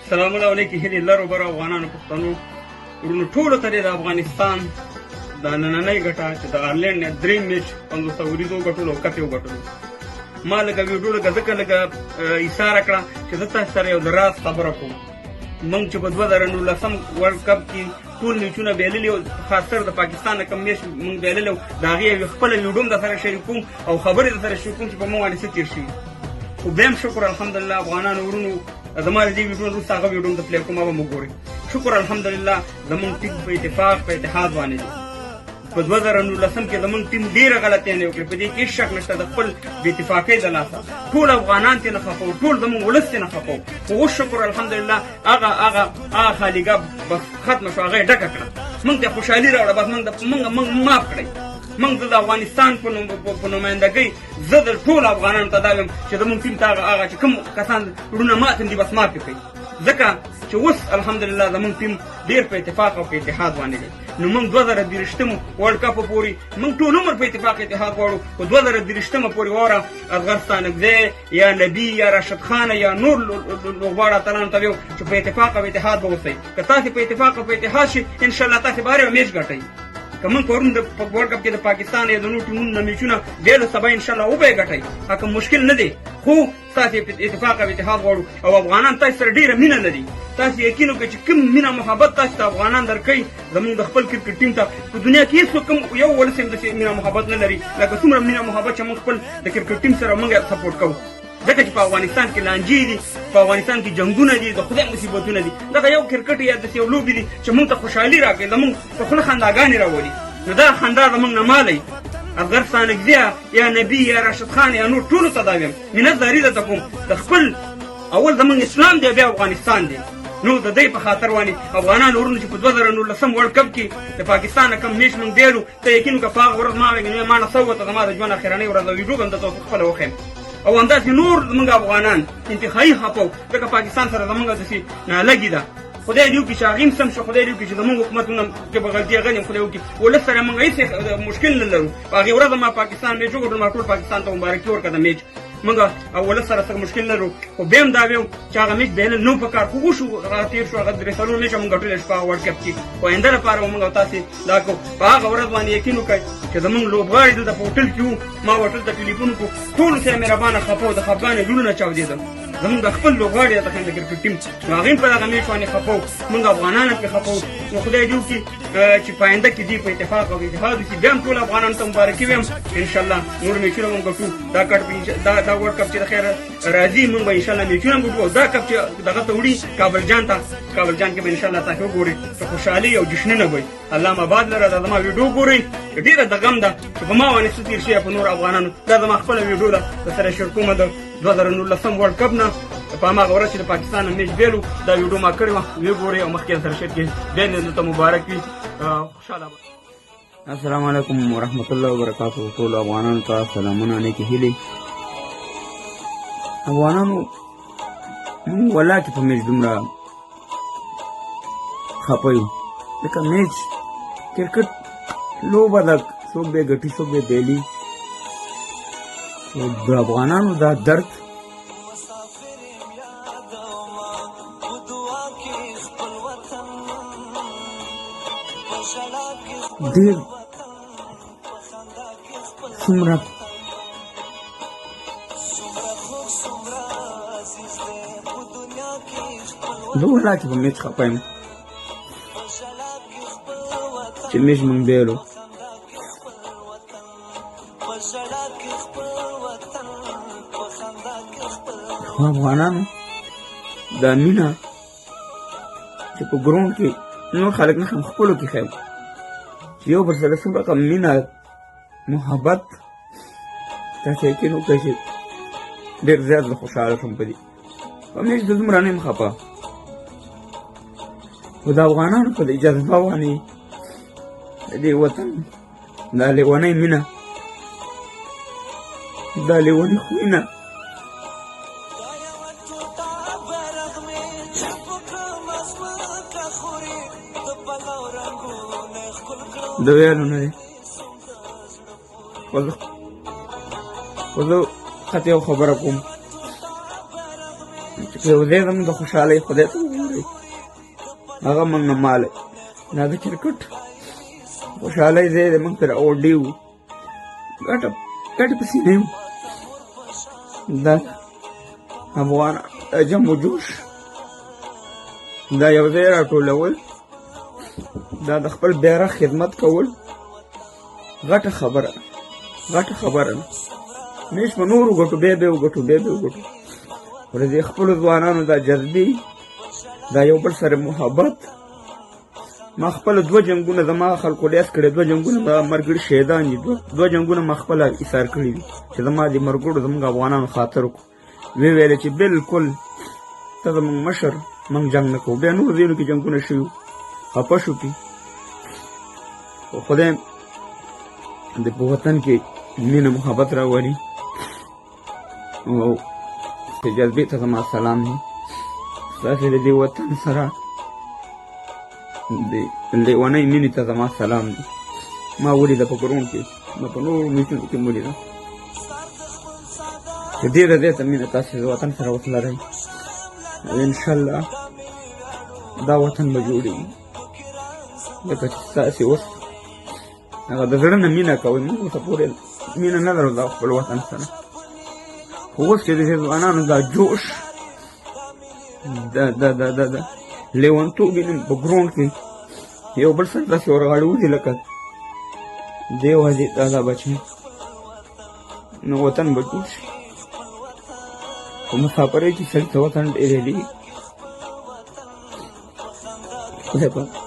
سلامونه علیکم هیلې لرو بر افغانانو پښتنو ورونو ټولو ته د افغانستان د نننۍ ګټه چې د آیرلینډ نه دریم میچ 500 وریځو ګټلو او کپ یې وګټلو. ما لږه ویډیو لږه ځکه لږه ایساره کړه چې زه تاسو سره یو د راز خبره کوم. موږ چې په 2019 ورلډ کپ کې ټول میچونه بایللي او خاصتر د پاکستان نه کوم میچ موږ بایللی او د هغې یو خپله ویډیو هم درسره شریکوم او خبرې درسره شریکوم چې په موږ باندې څه تېر شوي. خو بیا هم شکر الحمدلله افغانانو ورونو زما د دې ویډیو وروسته هغه ویډیو هم د پلی کوم هغه هم وګورئ. شکر الحمدلله زموږ ټیم په اتفاق په اتحاد باندې دی. په 2019 کې زموږ ټیم ډېره غلطیانې وکړې، په دې کې هېڅ شک نشته د خپل بې اتفاقۍ د لاسه ټول افغانان ترې نه خفه وو، ټول زموږ ولس ترې نه خفه وو. خو اوس شکر الحمدلله هغه خالیګاه بس ختمه شوه، هغه یې ډکه کړه، موږ ته خوشحالي راوړه، بس موږ معاف کړئ. موږ د افغانستان په نمایندګۍ زه د ټولو افغانانو ته دا وایم چې زموږ ټیم ته هغه چې کوم کسان وروڼه مات دي بس معاف یې کړئ، ځکه چې اوس الحمدلله زموږ ټیم ډېر په اتفاق او په اتحاد باندې دی. نو موږ 2023 ورلډ کپ پورې موږ ټول عمر په اتفاق اتحاد غواړو، خو 2023 پورې واوره اصغر ستانکزی یا نبي یا راشد خان یا نور لوبغاړو اتلانو ته ویو چې په اتفاق او اتحاد به اوسئ. که تاسې په اتفاق او په اتحاد شئ انشاءالله تاسې به هر یو میچ ګټئ. که موږ پرون د ورلډ کپ کې د پاکستان یا د نورو ټیمونو نه میچونه بایلو، سبا انشاءالله وبه یې ګټئ، هغه مشکل نه دی. خو تاسې په اتفاق او اتحاد غواړو او افغانان تاسې سره ډېره مینه لري. تاسې یقین وکړئ چې کوم مینه محبت تاسې ته افغانان درکوي زموږ د خپل کرکټ ټیم ته په دنیا کې هېڅوک کوم یو ولس هم داسې مینه محبت نه لري لکه څومره مینه محبت چې موږ خپل د کرکټ ټیم سره موږ سپورټ کوو. ځکه چې په افغانستان کې لانجې دي، په افغانستان کې جنګونه دي، د خدای مصیبتونه دي. دغه یو کرکټ یا داسې یو لوبې دي چې موږ ته خوشحالي راکوي، زموږ په خوله خنداګانې راولي. نو دا خندا زموږ نه مالی اصغر ستانکزی یا نبي یا راشد خان یا نور ټولو ته دا وایم منتظري درته کوم د خپل اول زموږ اسلام دی بیا افغانستان دی. نو د دې په خاطر باندې افغانان ورونو چې په 2019 ورلډ کپ کې د پاکستان نه کوم میچ موږ بایلو، ته یقین وکړه په هغه ورځ ما وایي ما نه څه وته زما د ژوند اخرنۍ ورځ ویډیو به هم درته خپله وښیم. او همداسې نور زموږ افغانان انتهایي خفه وو ځکه پاکستان سره زموږ داسې نالګي ده. خدای دې وکړي چې هغې هم سم شي، خدای دې وکړي چې زموږ حکومتونه کې به غلطي هغه خدای وکړي. ولس سره موږ هېڅ مشکل نه لرو. په هغې ورځ ما پاکستان میچ وګټلو، ما ټول پاکستان ته مبارکي ورکړه د میچ. موږ او ولس سره څه مشکل نه لرو. خو بیا هم دا ویم چې هغه میچ بایلل نه پکار، خو وشو هغه تېر شو، هغه درې څلور میچه موږ ګټلی شو په ورلډ کپ کې. خو آینده لپاره به موږ او تاسې دا کوو. په هغه ورځ باندې یقین وکړئ چې زموږ لوبغاړي دلته په هوټل کې وو، ما هوټل ته ټلیفون وکړو، ټولو سره مهربانه خفه وو، د خفګانې زړونه چاودېدل. زموږ د خپل لوبغاړي د کرکټ ټیم نو هغې هم په دغه میچ باندې خفه وو، موږ افغانان هم پرې خفه وو. نو خدای دې وکړي چې په آینده کې دې په اتفاق او اتحاد وشي. بیا هم ټول افغانانو ته مبارکي وایم انشاءالله نور میچونه موږ ګټو. دا ورلډ کپ چې د خیر راځي موږ به انشاءالله میچونه هم ګټو. او دا کپ چې دغه ته وړي کابل جان کې به انشاءالله تاسې وګورئ چې خوشحالي او جشنونه به وي. الله آباد لره دا زما ویډیو ګورئ، ډېره د غم ده چې په ما باندې څه تېر شوي په نورو افغانانو. دا زما خپله ویډیو ده درسره شیر کومه د 2019 ورلډ کپ نه په هماغه ورځ چې د پاکستان نه میچ بایلو. دا ویډیو ما کړې وه، ویې ګورئ او مخکې سره شیر کړئ. بیا دې درته مبارک وي، خوشحاله به. السلام علیکم ورحمت الله وبرکاتو. ټولو افغانانو ته سلامونه علیکم هیلې. افغانانو موږ والله چې په میچ دومره خفه یو ځکه میچ کرکټ لوبه ده، څوک به یې ګټي څوک به یې بایلي. د افغانانو دا درد ډېر څومره زه والله چې په میچ خفه یم چې میچ موږ بایلو. خو افغانانو دا مینه چې په ګراونډ کې نور خلک نه هم خپلو کې ښیم چې یو بل سره څومره کم مینه محبت. تاسې یقین وکړئ چې ډېر زیات زه خوشحاله شوم په دې. په میچ زه دومره نه یم خفه، خو د افغانانو په دې جذبه باندې د دې وطن دا لیونۍ مینه، دا لیوني خویونه د ویلو نه دی. خو زه خط یو خبره کوم چې چې یو ځای زموږ د خوشحالۍ خدای ته وګورئ هغه موږ نه مالی دا د کرکټ خوشحالۍ ځای دی موږ پرې اوډي وو ګټه پسې نه وو دا افغان جم و جوش دا یو ځای راټولول دا د خپل بیرغ خدمت کول غټه خبره ده میش په نورو ګټو بیا وګټو پر دې خپلو ځوانانو دا جذبې دا یو بل سره محبت ما خپل 2 جنګونه زما خلکو لیاس کړي 2 جنګونه ما مرګړي شهیدان دي 2 جنګونه ما خپل ایثار کړي دي چې زما د مرګړو زموږ افغانانو خاطر وی ویل چې بالکل ته زموږ مشر موږ جنګ نه کوو بیا نور ځینو کې جنګونه شوي خپه شو پي خو خدای د په وطن کې مینه محبت راولي او چې جذبې ته زما سلام دی ستاسې د دې وطن سره د لیونۍ مینې ته زما سلام دی ما ولیده په ګرون کې ما په نورو میټونو کې ولیده چې ډېره زیاته مینه تاسې د وطن سره اوس لرئ او انشاءالله دا وطن به جوړېږي ځکه چې ستاسې اوس هغه د زړه نه مینه کوئ موږ ورته پورې مینه نه لرو دا خپل وطن سره خو اوس چې د دې ځوانانو دا جوش دا لیونتوب وینم په ګراونډ کې یو بل سره داسې ورغاړولي لکه دې وجې دا بچي نو وطن به جوړ شي په مسافرۍ کې سړي ته وطن ډېر دی خدای پاک